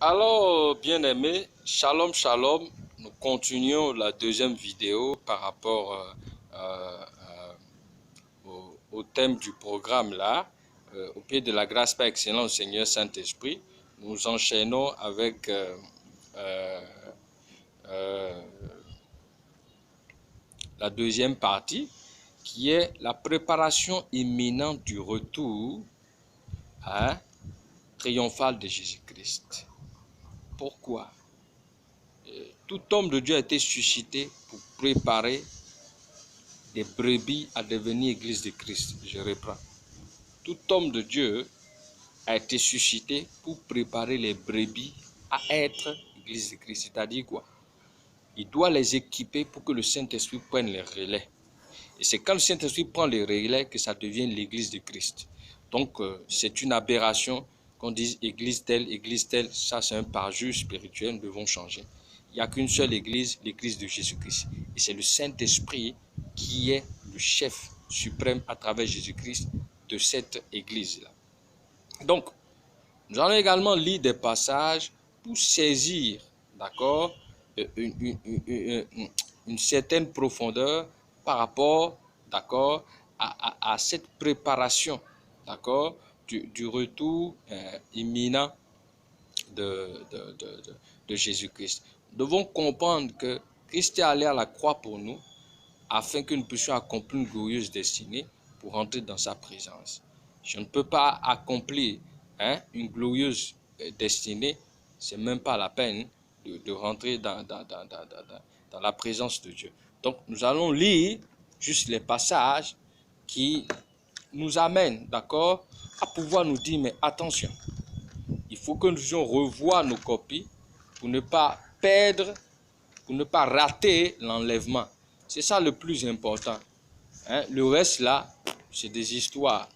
Alors, bien-aimés, shalom, shalom. Nous continuons la deuxième vidéo par rapport au thème du programme là. Au pied de la grâce par excellence, Seigneur Saint-Esprit. Nous enchaînons avec la deuxième partie qui est la préparation imminente du retour triomphal de Jésus-Christ. Pourquoi? Tout homme de Dieu a été suscité pour préparer des brebis à devenir église de Christ. Je reprends. Tout homme de Dieu a été suscité pour préparer les brebis à être église de Christ. C'est-à-dire quoi? Il doit les équiper pour que le Saint-Esprit prenne les relais. Et c'est quand le Saint-Esprit prend les relais que ça devient l'église de Christ. Donc, c'est une aberration qu'on dise église telle, ça c'est un parjure spirituel, nous devons changer. Il n'y a qu'une seule église, l'église de Jésus-Christ. Et c'est le Saint-Esprit qui est le chef suprême à travers Jésus-Christ de cette église-là. Donc, nous allons également lire des passages pour saisir, d'accord, une certaine profondeur par rapport, d'accord, à cette préparation, d'accord, du retour imminent de Jésus-Christ. Nous devons comprendre que Christ est allé à la croix pour nous afin que nous puissions accomplir une glorieuse destinée pour entrer dans sa présence. Je ne peux pas accomplir une glorieuse destinée, c'est même pas la peine de rentrer dans la présence de Dieu. Donc nous allons lire juste les passages qui nous amènent, d'accord, à pouvoir nous dire, mais attention, il faut que nous puissions revoir nos copies pour ne pas perdre, pour ne pas rater l'enlèvement. C'est ça le plus important. Le reste là, c'est des histoires.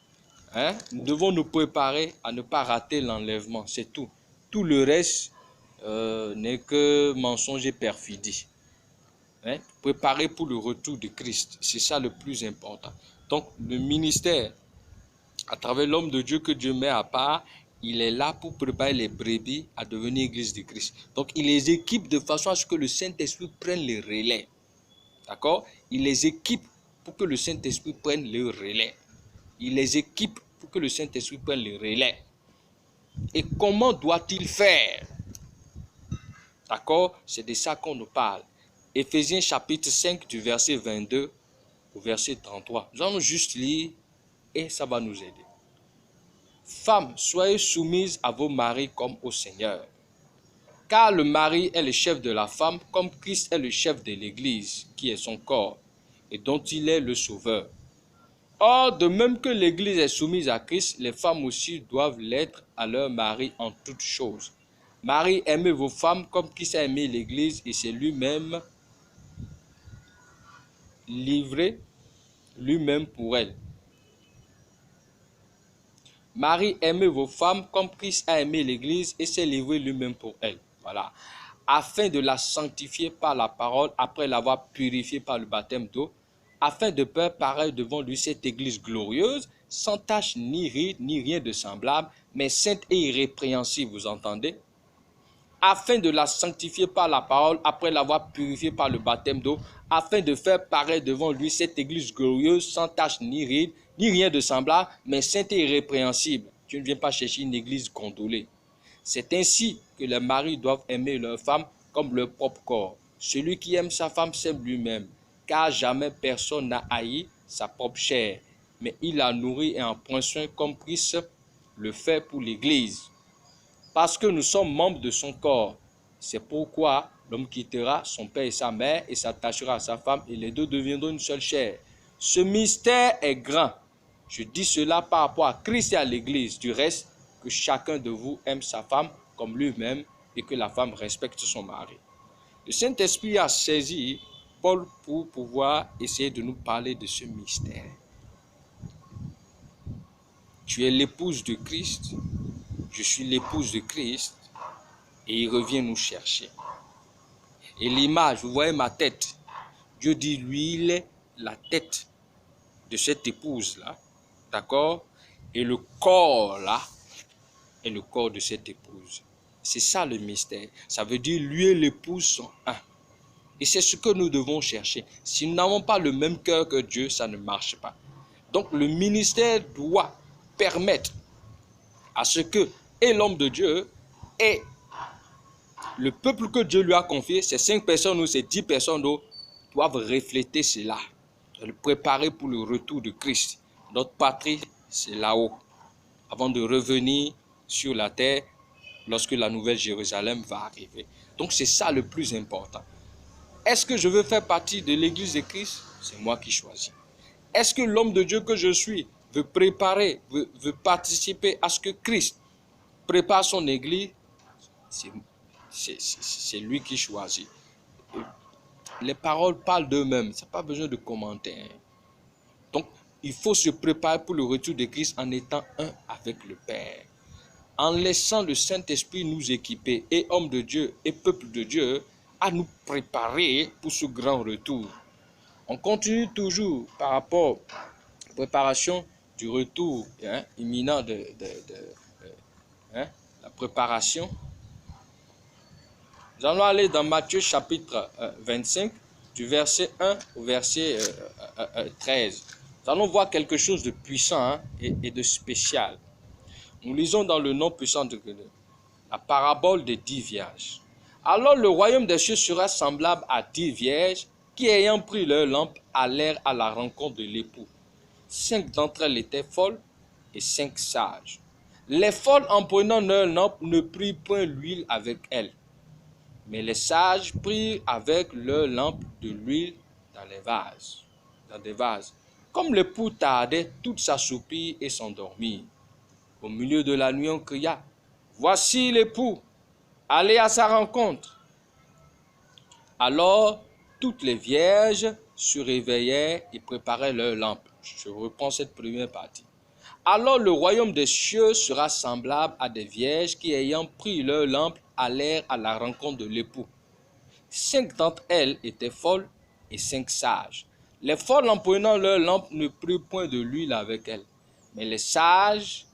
Nous devons nous préparer à ne pas rater l'enlèvement, c'est tout. Tout le reste n'est que mensonge et perfidie. Préparer pour le retour de Christ, c'est ça le plus important. Donc le ministère, à travers l'homme de Dieu que Dieu met à part, il est là pour préparer les brebis à devenir église de Christ. Donc il les équipe de façon à ce que le Saint-Esprit prenne les relais. D'accord? Il les équipe pour que le Saint-Esprit prenne le relais. Il les équipe pour que le Saint-Esprit prenne le relais. Et comment doit-il faire? D'accord? C'est de ça qu'on nous parle. Éphésiens chapitre 5 du verset 22 au verset 33. Nous allons juste lire et ça va nous aider. Femmes, soyez soumises à vos maris comme au Seigneur. Car le mari est le chef de la femme, comme Christ est le chef de l'Église, qui est son corps, et dont il est le sauveur. Or, de même que l'Église est soumise à Christ, les femmes aussi doivent l'être à leur mari en toutes choses. Marie, aimez vos femmes comme Christ a aimé l'Église et s'est lui-même livré lui-même pour elle. Marie, aimez vos femmes comme Christ a aimé l'Église et s'est livré lui-même pour elle. Voilà. Afin de la sanctifier par la parole, après l'avoir purifiée par le baptême d'eau, afin de préparer devant lui cette Église glorieuse, sans tache ni ride, ni rien de semblable, mais sainte et irrépréhensible, vous entendez? Afin de la sanctifier par la parole, après l'avoir purifiée par le baptême d'eau, afin de faire paraître devant lui cette Église glorieuse, sans tache ni ride, ni rien de semblable, mais sainte et irrépréhensible. Tu ne viens pas chercher une Église condolée. C'est ainsi que les maris doivent aimer leur femme comme leur propre corps. Celui qui aime sa femme s'aime lui-même, car jamais personne n'a haï sa propre chair, mais il la nourrit et en prend soin comme Christ le fait pour l'Église. Parce que nous sommes membres de son corps. C'est pourquoi l'homme quittera son père et sa mère et s'attachera à sa femme et les deux deviendront une seule chair. Ce mystère est grand. Je dis cela par rapport à Christ et à l'Église. Du reste, que chacun de vous aime sa femme comme lui-même et que la femme respecte son mari. Le Saint-Esprit a saisi Paul pour pouvoir essayer de nous parler de ce mystère. Tu es l'épouse de Christ. Je suis l'épouse de Christ et il revient nous chercher. Et l'image, vous voyez ma tête. Dieu dit, lui, il est la tête de cette épouse-là. D'accord? Et le corps, là, est le corps de cette épouse. C'est ça le mystère. Ça veut dire lui et l'épouse sont un. Et c'est ce que nous devons chercher. Si nous n'avons pas le même cœur que Dieu, ça ne marche pas. Donc le ministère doit permettre à ce que et l'homme de Dieu et le peuple que Dieu lui a confié, ces 5 personnes ou ces 10 personnes doivent refléter cela, le préparer pour le retour de Christ. Notre patrie, c'est là-haut, avant de revenir sur la terre lorsque la nouvelle Jérusalem va arriver. Donc c'est ça le plus important. Est-ce que je veux faire partie de l'église de Christ? C'est moi qui choisis. Est-ce que l'homme de Dieu que je suis veut préparer, veut participer à ce que Christ prépare son église? C'est lui qui choisit. Les paroles parlent d'eux-mêmes. Ça n'a pas besoin de commentaires. Donc, il faut se préparer pour le retour de Christ en étant un avec le Père. En laissant le Saint-Esprit nous équiper, et hommes de Dieu et peuple de Dieu, à nous préparer pour ce grand retour. On continue toujours par rapport à la préparation du retour imminent la préparation. Nous allons aller dans Matthieu chapitre 25, du verset 1 au verset 13. Nous allons voir quelque chose de puissant et de spécial. Nous lisons dans le nom puissant de Dieu, la parabole des 10 vierges. Alors le royaume des cieux sera semblable à 10 vierges qui, ayant pris leur lampe, allèrent à la rencontre de l'époux. 5 d'entre elles étaient folles et 5 sages. Les folles, en prenant leur lampe, ne prirent point l'huile avec elles. Mais les sages prirent avec leur lampe de l'huile dans des vases. Comme l'époux tardait, toutes s'assoupirent et s'endormirent. Au milieu de la nuit, on cria, « Voici l'époux, allez à sa rencontre. » Alors, toutes les vierges se réveillèrent et préparaient leurs lampes. Je reprends cette première partie. Alors le royaume des cieux sera semblable à des vierges qui, ayant pris leurs lampes, allèrent à la rencontre de l'époux. 5 d'entre elles étaient folles et 5 sages. Les folles, en prenant leurs lampes, ne prirent point de l'huile avec elles. Mais les sages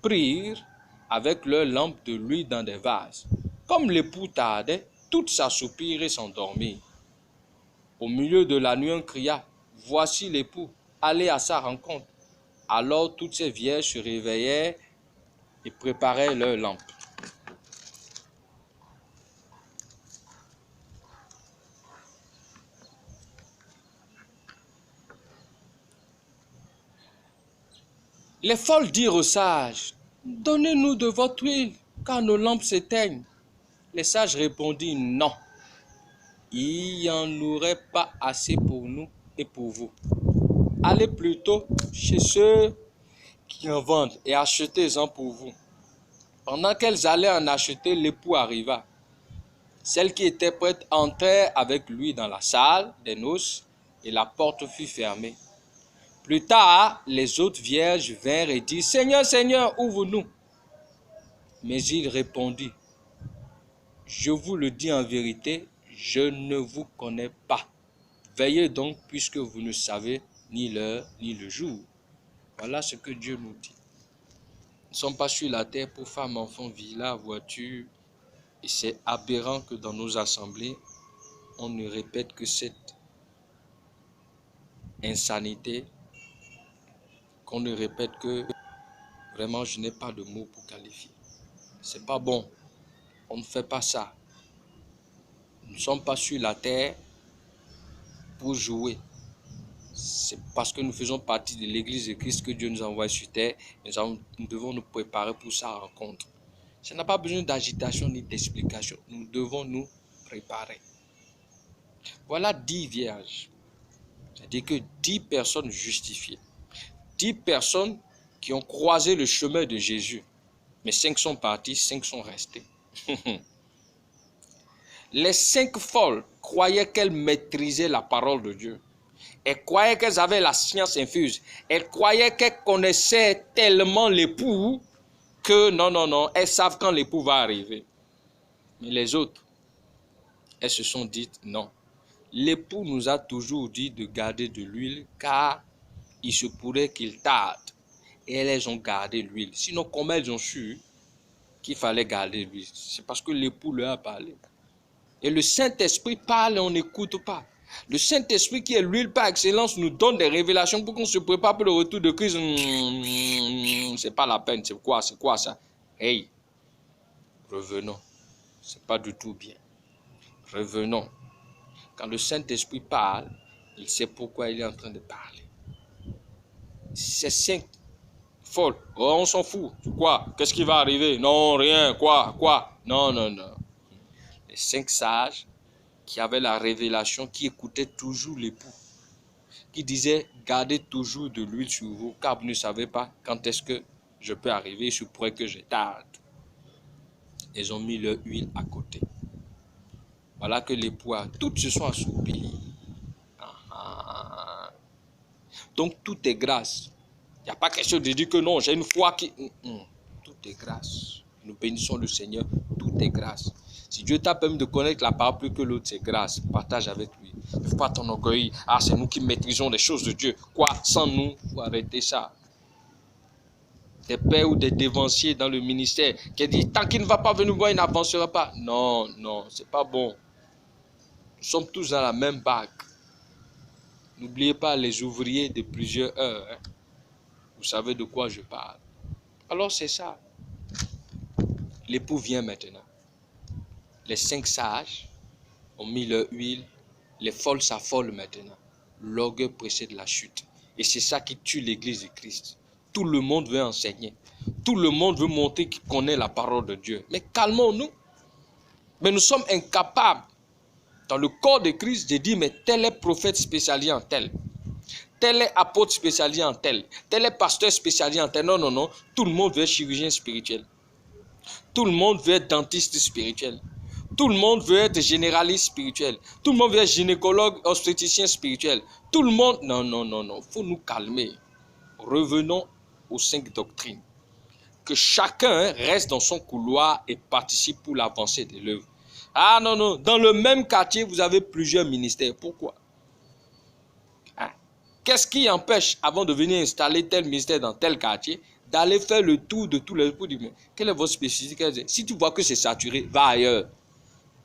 prirent avec leurs lampes de l'huile dans des vases. Comme l'époux tardait, toutes s'assoupirent et s'endormirent. Au milieu de la nuit, on cria, « Voici l'époux, allez à sa rencontre. » Alors toutes ces vierges se réveillèrent et préparaient leurs lampes. Les folles dirent aux sages, « Donnez-nous de votre huile, car nos lampes s'éteignent. » Les sages répondirent, « Non, il n'y en aurait pas assez pour nous et pour vous. Allez plutôt chez ceux qui en vendent et achetez-en pour vous. » Pendant qu'elles allaient en acheter, l'époux arriva. Celles qui étaient prêtes entrèrent avec lui dans la salle des noces et la porte fut fermée. Plus tard, les autres vierges vinrent et dirent, « Seigneur, Seigneur, ouvre-nous. » Mais il répondit, « Je vous le dis en vérité, je ne vous connais pas. Veillez donc, puisque vous ne savez ni l'heure ni le jour. » Voilà ce que Dieu nous dit. Nous ne sommes pas sur la terre pour femmes, enfants, villas, voitures. Et c'est aberrant que dans nos assemblées, on ne répète que cette insanité, qu'on ne répète que vraiment je n'ai pas de mots pour qualifier. C'est pas bon. On ne fait pas ça. Nous ne sommes pas sur la terre pour jouer. C'est parce que nous faisons partie de l'Église de Christ que Dieu nous envoie sur terre. Nous devons nous préparer pour sa rencontre. Ça n'a pas besoin d'agitation ni d'explication. Nous devons nous préparer. Voilà 10 vierges. C'est-à-dire que 10 personnes justifiées. 10 personnes qui ont croisé le chemin de Jésus. Mais 5 sont partis, 5 sont restés. Les 5 folles croyaient qu'elles maîtrisaient la parole de Dieu. Elles croyaient qu'elles avaient la science infuse. Elles croyaient qu'elles connaissaient tellement l'époux que non, elles savent quand l'époux va arriver. Mais les autres, elles se sont dites non. L'époux nous a toujours dit de garder de l'huile car il se pourrait qu'il tarde. Et elles ont gardé l'huile. Sinon, comment elles ont su qu'il fallait garder lui. C'est parce que l'époux lui a parlé. Et le Saint-Esprit parle et on n'écoute pas. Le Saint-Esprit qui est l'huile par excellence nous donne des révélations pour qu'on se prépare pour le retour de Christ. C'est pas la peine. C'est quoi ça? Hey, revenons. C'est pas du tout bien. Revenons. Quand le Saint-Esprit parle, il sait pourquoi il est en train de parler. C'est cinq folles. Oh, on s'en fout. Quoi? Qu'est-ce qui va arriver? Non, rien. Quoi? Non. Les 5 sages qui avaient la révélation, qui écoutaient toujours l'époux, qui disaient gardez toujours de l'huile sur vous, car vous ne savez pas quand est-ce que je peux arriver, il se pourrait que je tarde. Ils ont mis leur huile à côté. Voilà que l'époux a, toutes se sont assoupies. Donc tout est grâce. Il n'y a pas question de dire que non, j'ai une foi qui... Tout est grâce. Nous bénissons le Seigneur, tout est grâce. Si Dieu t'a permis de connaître la parole plus que l'autre, c'est grâce. Partage avec lui. Il ne faut pas t'enorgueillir. Ah, c'est nous qui maîtrisons les choses de Dieu. Quoi? Sans nous, il faut arrêter ça. Des pères ou des dévanciers dans le ministère qui disent tant qu'il ne va pas venir voir, il n'avancera pas. Non, c'est pas bon. Nous sommes tous dans la même barque. N'oubliez pas les ouvriers de plusieurs heures. Hein. Vous savez de quoi je parle. Alors c'est ça. L'époux vient maintenant. Les 5 sages ont mis leur huile. Les folles s'affolent maintenant. L'orgueil précède la chute. Et c'est ça qui tue l'église de Christ. Tout le monde veut enseigner. Tout le monde veut montrer qu'il connaît la parole de Dieu. Mais calmons-nous. Mais nous sommes incapables, dans le corps de Christ, de dire mais tel est prophète spécialisé en tel. Tel est apôtre spécialisé en tel. Tel est pasteur spécialisé en tel. Non. Tout le monde veut être chirurgien spirituel. Tout le monde veut être dentiste spirituel. Tout le monde veut être généraliste spirituel. Tout le monde veut être gynécologue, obstétricien spirituel. Tout le monde... Non. Il faut nous calmer. Revenons aux 5 doctrines. Que chacun reste dans son couloir et participe pour l'avancée de l'œuvre. Ah non. Dans le même quartier, vous avez plusieurs ministères. Pourquoi? Qu'est-ce qui empêche, avant de venir installer tel ministère dans tel quartier, d'aller faire le tour de tous les... Quelle est votre spécificité? Si tu vois que c'est saturé, va ailleurs.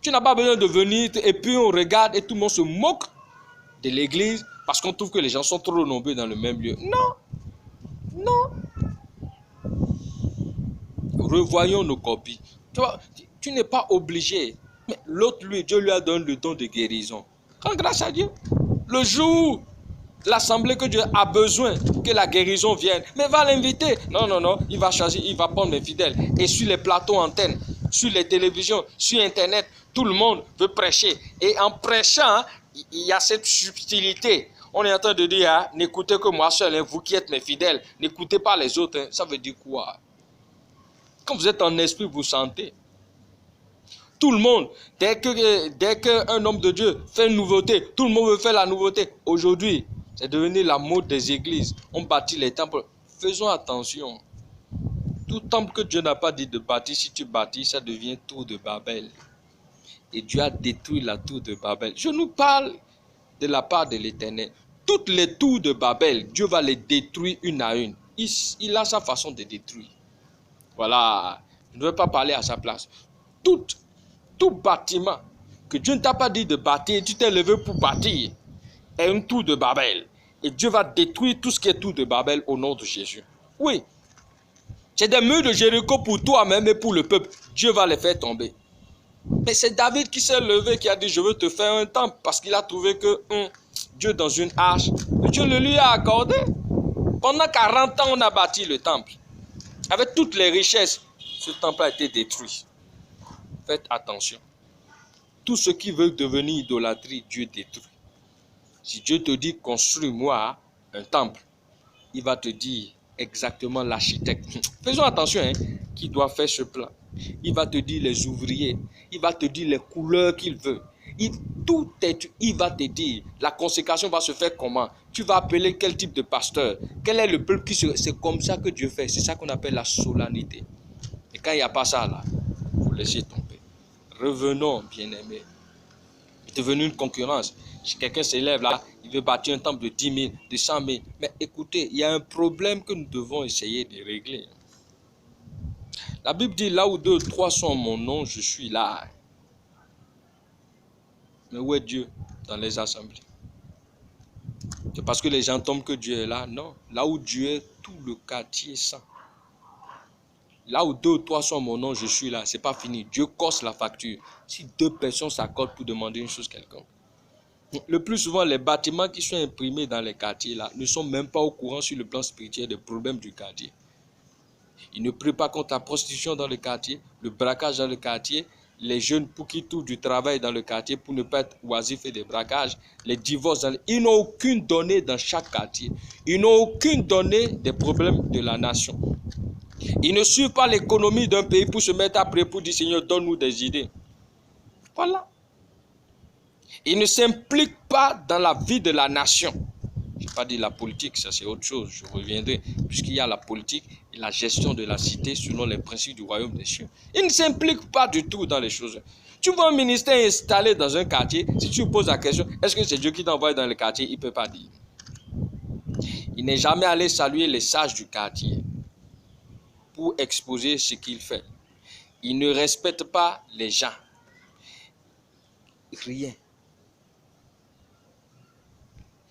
Tu n'as pas besoin de venir et puis on regarde et tout le monde se moque de l'église parce qu'on trouve que les gens sont trop nombreux dans le même lieu. Non. Revoyons nos copies. Tu n'es pas obligé. Mais l'autre, lui, Dieu lui a donné le don de guérison. Rends grâce à Dieu. Le jour, l'assemblée que Dieu a besoin que la guérison vienne, mais va l'inviter. Non. Il va choisir, il va prendre les fidèles. Et sur les plateaux antennes, sur les télévisions, sur Internet, tout le monde veut prêcher. Et en prêchant, il y a cette subtilité. On est en train de dire, n'écoutez que moi seul, vous qui êtes mes fidèles, n'écoutez pas les autres. Ça veut dire quoi? Quand vous êtes en esprit, vous sentez. Tout le monde, dès qu'un homme de Dieu fait une nouveauté, tout le monde veut faire la nouveauté. Aujourd'hui, c'est devenu la mode des églises. On bâtit les temples. Faisons attention. Tout temple que Dieu n'a pas dit de bâtir, si tu bâtis, ça devient tour de Babel. Et Dieu a détruit la tour de Babel. Je nous parle de la part de l'Éternel. Toutes les tours de Babel, Dieu va les détruire une à une. Il a sa façon de détruire. Voilà. Je ne veux pas parler à sa place. Tout bâtiment que Dieu ne t'a pas dit de bâtir, tu t'es levé pour bâtir, est une tour de Babel. Et Dieu va détruire tout ce qui est tour de Babel au nom de Jésus. Oui. C'est des murs de Jéricho pour toi-même et pour le peuple. Dieu va les faire tomber. Mais c'est David qui s'est levé, qui a dit, je veux te faire un temple. Parce qu'il a trouvé que Dieu dans une arche, Dieu le lui a accordé. Pendant 40 ans, on a bâti le temple. Avec toutes les richesses, ce temple a été détruit. Faites attention. Tout ce qui veut devenir idolâtrie, Dieu détruit. Si Dieu te dit, construis-moi un temple, il va te dire exactement l'architecte. Faisons attention, qui doit faire ce plan. Il va te dire les ouvriers. Il va te dire les couleurs qu'il veut. Il va te dire, la consécration va se faire comment? Tu vas appeler quel type de pasteur? Quel est le peuple qui se... C'est comme ça que Dieu fait. C'est ça qu'on appelle la solennité. Et quand il n'y a pas ça là, vous laissez tomber. Revenons, bien-aimés. C'est devenu une concurrence. Si quelqu'un s'élève là, il veut bâtir un temple de 10 000, de 100 000. Mais écoutez, il y a un problème que nous devons essayer de régler. La Bible dit, là où 2 ou 3 sont en mon nom, je suis là. Mais où est Dieu dans les assemblées? C'est parce que les gens tombent que Dieu est là? Non. Là où Dieu est, tout le quartier sent. Là où 2 ou 3 sont en mon nom, je suis là. C'est pas fini. Dieu corse la facture. Si 2 personnes s'accordent pour demander une chose quelconque. Le plus souvent, les bâtiments qui sont imprimés dans les quartiers là ne sont même pas au courant sur le plan spirituel des problèmes du quartier. Ils ne prient pas contre la prostitution dans le quartier, le braquage dans le quartier, les jeunes pour qui trouvent du travail dans le quartier pour ne pas être oisifs et des braquages, les divorces. Ils n'ont aucune donnée dans chaque quartier. Ils n'ont aucune donnée des problèmes de la nation. Ils ne suivent pas l'économie d'un pays pour se mettre à prier pour dire Seigneur, donne-nous des idées. Voilà. Ils ne s'impliquent pas dans la vie de la nation. Je n'ai pas dit la politique, ça c'est autre chose, je reviendrai, puisqu'il y a la politique et la gestion de la cité selon les principes du royaume des cieux. Ils ne s'impliquent pas du tout dans les choses. Tu vois un ministère installé dans un quartier, si tu poses la question, est-ce que c'est Dieu qui t'envoie dans le quartier, il ne peut pas dire. Il n'est jamais allé saluer les sages du quartier pour exposer ce qu'il fait. Il ne respecte pas les gens. Rien.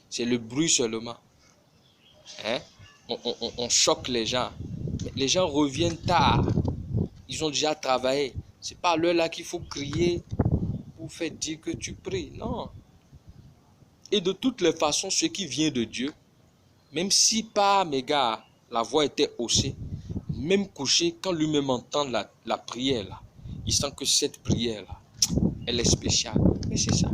C'est le bruit seulement. Hein? On choque les gens. Mais les gens reviennent tard. Ils ont déjà travaillé. Ce n'est pas à l'heure là qu'il faut crier pour faire dire que tu pries. Non. Et de toutes les façons, ce qui vient de Dieu, même si pas, mes gars, la voix était haussée, même couché, quand lui-même entend la prière là, il sent que cette prière là, elle est spéciale. Mais c'est ça.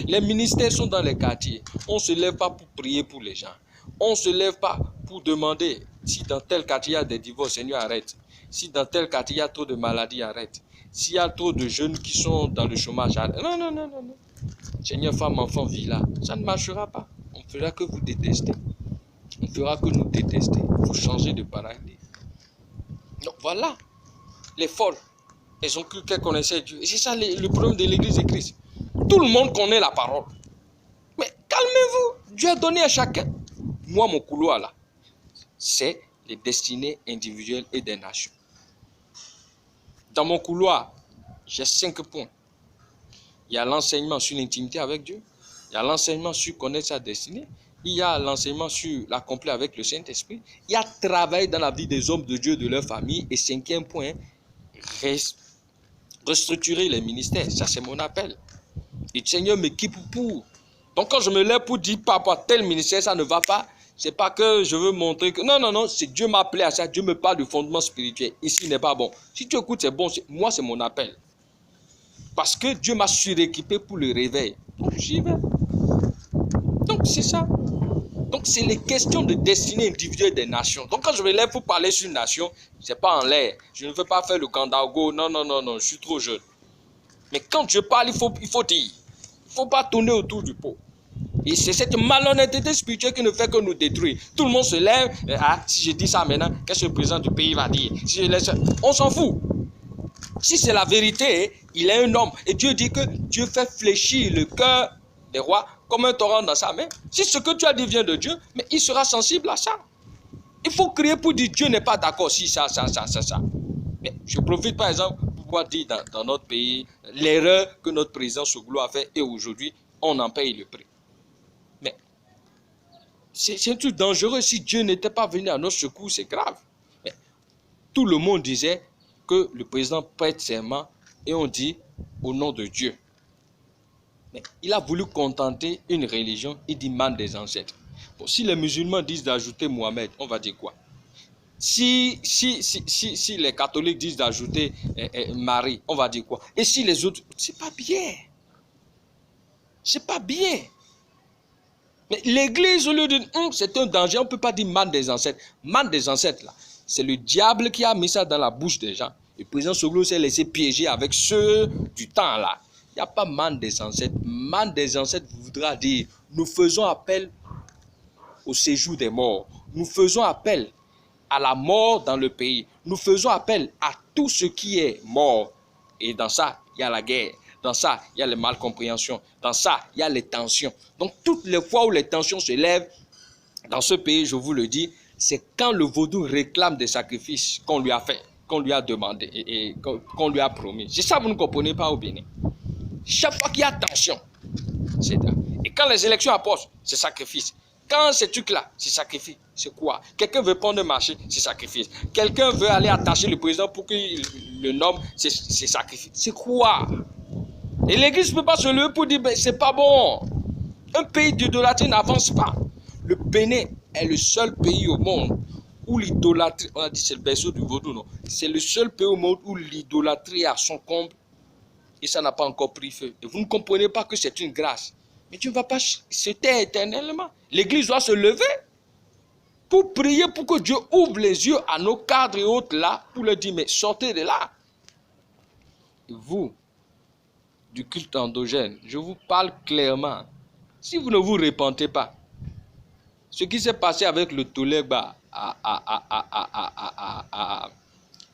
Les ministères sont dans les quartiers. On ne se lève pas pour prier pour les gens. On ne se lève pas pour demander si dans tel quartier il y a des divorces, Seigneur arrête. Si dans tel quartier il y a trop de maladies, arrête. S'il y a trop de jeunes qui sont dans le chômage, arrête. Non, non, non, non, non. Seigneur, femme, enfant, vie là. Ça ne marchera pas. On fera que vous détester. On fera que nous détester. Il faut changer de paradigme. Donc voilà. Les folles, elles ont cru qu'elles connaissaient Dieu. Et c'est ça le problème de l'église de Christ. Tout le monde connaît la parole. Mais calmez-vous. Dieu a donné à chacun. Moi, mon couloir là, c'est les destinées individuelles et des nations. Dans mon couloir, j'ai 5 points. Il y a l'enseignement sur l'intimité avec Dieu. Il y a l'enseignement sur connaître sa destinée. Il y a l'enseignement sur l'accomplir avec le Saint-Esprit. Il y a travailler dans la vie des hommes de Dieu, de leur famille. Et 5e point, restructurer les ministères. Ça, c'est mon appel. Et le Seigneur m'équipe pour. Donc, quand je me lève pour dire, papa, tel ministère, ça ne va pas, c'est pas que je veux montrer que... Non, non, non, c'est Dieu m'a appelé à ça. Dieu me parle du fondement spirituel. Ici, il n'est pas bon. Si tu écoutes, c'est bon. Moi, c'est mon appel. Parce que Dieu m'a suréquipé pour le réveil. Donc, j'y vais. Donc, c'est ça. Donc, c'est les questions de destinée individuelle des nations. Donc, quand je me lève pour parler sur une nation, ce n'est pas en l'air. Je ne veux pas faire le candago. Non, non, non, non, je suis trop jeune. Mais quand je parle, il faut dire. Il ne faut pas tourner autour du pot. Et c'est cette malhonnêteté spirituelle qui ne fait que nous détruire. Tout le monde se lève. Ah, si je dis ça maintenant, qu'est-ce que le président du pays va dire? Si je laisse... On s'en fout. Si c'est la vérité, il est un homme. Et Dieu dit que Dieu fait fléchir le cœur des rois comme un torrent dans sa main. Si ce que tu as dit vient de Dieu, mais il sera sensible à ça. Il faut crier pour dire Dieu n'est pas d'accord si ça. Mais je profite par exemple pour pouvoir dire dans notre pays l'erreur que notre président Soglo a fait et aujourd'hui on en paye le prix. Mais c'est un truc dangereux. Si Dieu n'était pas venu à notre secours, c'est grave. Mais tout le monde disait que le président prête serment et on dit au nom de Dieu. Mais il a voulu contenter une religion, il dit man des ancêtres. Bon, si les musulmans disent d'ajouter Mohamed, on va dire quoi? Si les catholiques disent d'ajouter Marie, on va dire quoi? Et si les autres, c'est pas bien. C'est pas bien. Mais l'église, au lieu de dire c'est un danger, on ne peut pas dire man des ancêtres. Man des ancêtres, là, c'est le diable qui a mis ça dans la bouche des gens. Le président Soglo s'est laissé piéger avec ceux du temps là. Il n'y a pas man des ancêtres. Man des ancêtres voudra dire nous faisons appel au séjour des morts. Nous faisons appel à la mort dans le pays. Nous faisons appel à tout ce qui est mort. Et dans ça, il y a la guerre. Dans ça, il y a les malcompréhensions. Dans ça, il y a les tensions. Donc, toutes les fois où les tensions se lèvent, dans ce pays, je vous le dis, c'est quand le vaudou réclame des sacrifices qu'on lui a fait. qu'on lui a demandé et qu'on lui a promis. C'est ça, vous ne comprenez pas au Bénin. Chaque fois qu'il y a tension, c'est ça. Et quand les élections approchent, c'est sacrifice. Quand ces trucs-là, c'est sacrifice. C'est quoi? Quelqu'un veut prendre un marché, c'est sacrifice. Quelqu'un veut aller attacher le président pour qu'il le nomme, c'est sacrifice. C'est quoi? Et l'Église ne peut pas se lever pour dire, ben, c'est pas bon. Un pays d'idolâtrie n'avance pas. Le Bénin est le seul pays au monde où l'idolâtrie, on a dit c'est le berceau du vaudou, non? C'est le seul pays au monde où l'idolâtrie est à son comble et ça n'a pas encore pris feu. Et vous ne comprenez pas que c'est une grâce. Mais tu ne vas pas se taire éternellement. L'Église doit se lever pour prier pour que Dieu ouvre les yeux à nos cadres et autres là, pour leur dire, mais sortez de là. Et vous, du culte endogène, je vous parle clairement. Si vous ne vous repentez pas, ce qui s'est passé avec le Tolegba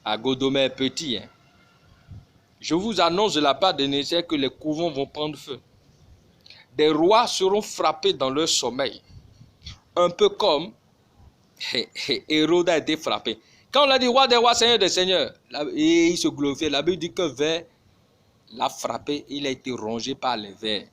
à Godomé Petit, hein, je vous annonce de la part de Nézère que les couvents vont prendre feu. Des rois seront frappés dans leur sommeil. Un peu comme Hérode a été frappé. Quand on a dit roi des rois, seigneur des seigneurs, et il se glorifiait. La Bible dit que vers l'a frappé, il a été rongé par les vers.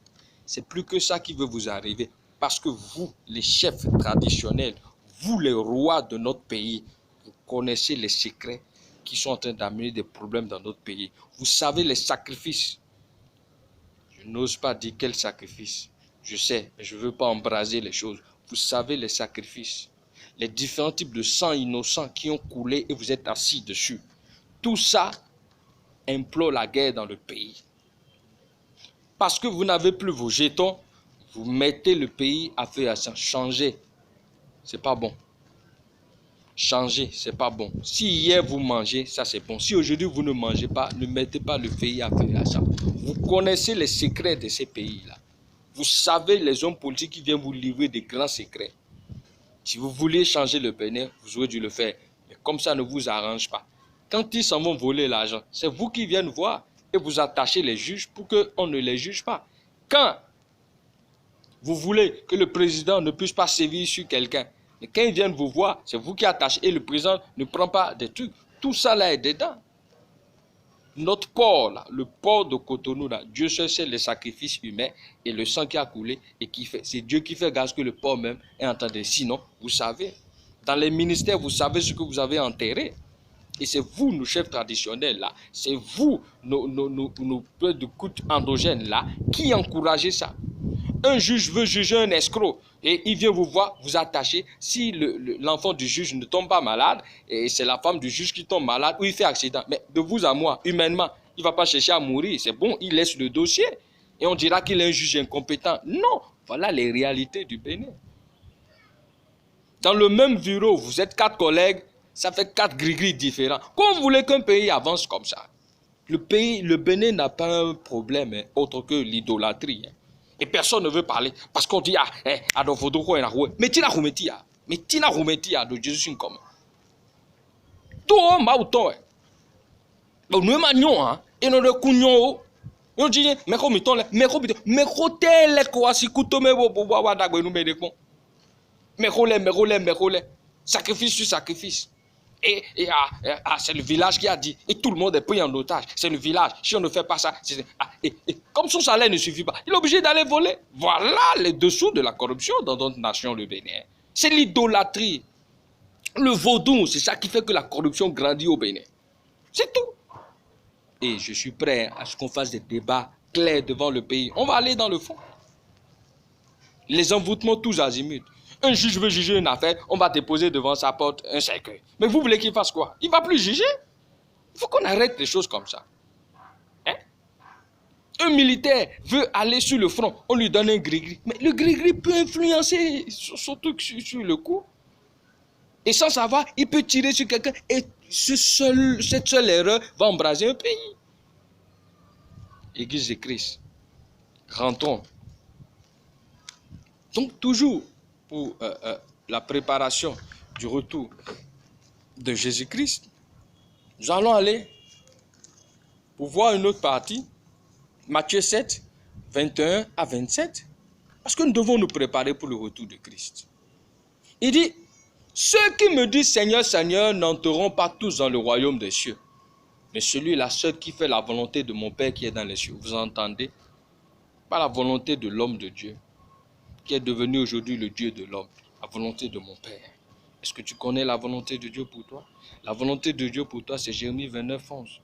C'est plus que ça qui veut vous arriver. Parce que vous, les chefs traditionnels, vous, les rois de notre pays, vous connaissez les secrets qui sont en train d'amener des problèmes dans notre pays. Vous savez les sacrifices. Je n'ose pas dire quel sacrifice. Je sais, mais je ne veux pas embraser les choses. Vous savez les sacrifices. Les différents types de sang innocent qui ont coulé et vous êtes assis dessus. Tout ça implore la guerre dans le pays. Parce que vous n'avez plus vos jetons, vous mettez le pays à feu et à sang. Changez, c'est pas bon. Changez, c'est pas bon. Si hier vous mangez, ça c'est bon. Si aujourd'hui vous ne mangez pas, ne mettez pas le pays à feu et à sang. Vous connaissez les secrets de ces pays-là. Vous savez les hommes politiques qui viennent vous livrer des grands secrets. Si vous voulez changer le Bénin, vous aurez dû le faire. Mais comme ça ne vous arrange pas. Quand ils s'en vont voler l'argent, c'est vous qui viennent voir et vous attachez les juges pour qu'on ne les juge pas. Quand vous voulez que le président ne puisse pas sévir sur quelqu'un, mais quand ils viennent vous voir, c'est vous qui attachez et le président ne prend pas des trucs. Tout ça là est dedans. Notre port là, le port de Cotonou là, Dieu seul sait les sacrifices humains et le sang qui a coulé et qui fait. C'est Dieu qui fait grâce que le port même est entendu. Sinon, vous savez, dans les ministères, vous savez ce que vous avez enterré. Et c'est vous, nos chefs traditionnels là, c'est vous, nos peuples de culte endogènes là, qui encouragez ça. Un juge veut juger un escroc et il vient vous voir, vous attacher. Si l'enfant du juge ne tombe pas malade, et c'est la femme du juge qui tombe malade ou il fait accident, mais de vous à moi, humainement, il ne va pas chercher à mourir. C'est bon, il laisse le dossier et on dira qu'il est un juge incompétent. Non, voilà les réalités du Bénin. Dans le même bureau, vous êtes 4 collègues, ça fait 4 gris-gris différents. Comment vous voulez qu'un pays avance comme ça? Le Bénin n'a pas un problème autre que l'idolâtrie. Et personne ne veut parler. Parce qu'on dit, mais tu n'as pas de Jésus comme. Tout mauton. Donc nous manions, et nous le cougnons. On dit, mais comme il tombe, mais côté les quoi, si couteau, mais sacrifice sur sacrifice. Et c'est le village qui a dit, et tout le monde est pris en otage. C'est le village. Si on ne fait pas ça, et comme son salaire ne suffit pas, il est obligé d'aller voler. Voilà les dessous de la corruption dans notre nation, le Bénin. C'est l'idolâtrie. Le vaudou, c'est ça qui fait que la corruption grandit au Bénin. C'est tout. Et je suis prêt à ce qu'on fasse des débats clairs devant le pays. On va aller dans le fond. Les envoûtements tous azimuts. Un juge veut juger une affaire, on va déposer devant sa porte un cercueil. Mais vous voulez qu'il fasse quoi? Il ne va plus juger. Il faut qu'on arrête les choses comme ça. Hein? Un militaire veut aller sur le front, on lui donne un gris-gris. Mais le gris-gris peut influencer son truc sur le coup. Et sans savoir, il peut tirer sur quelqu'un et cette seule erreur va embraser un pays. Église de Christ, rentrons. Donc toujours, pour la préparation du retour de Jésus-Christ, nous allons aller pour voir une autre partie, Matthieu 7, 21 à 27, parce que nous devons nous préparer pour le retour de Christ. Il dit, Ceux qui me disent Seigneur, Seigneur n'entreront pas tous dans le royaume des cieux, mais celui-là seul qui fait la volonté de mon Père qui est dans les cieux. Vous entendez? Pas la volonté de l'homme de Dieu, qui est devenu aujourd'hui le Dieu de l'homme. La volonté de mon Père. Est-ce que tu connais la volonté de Dieu pour toi? La volonté de Dieu pour toi, c'est Jérémie 29, 11.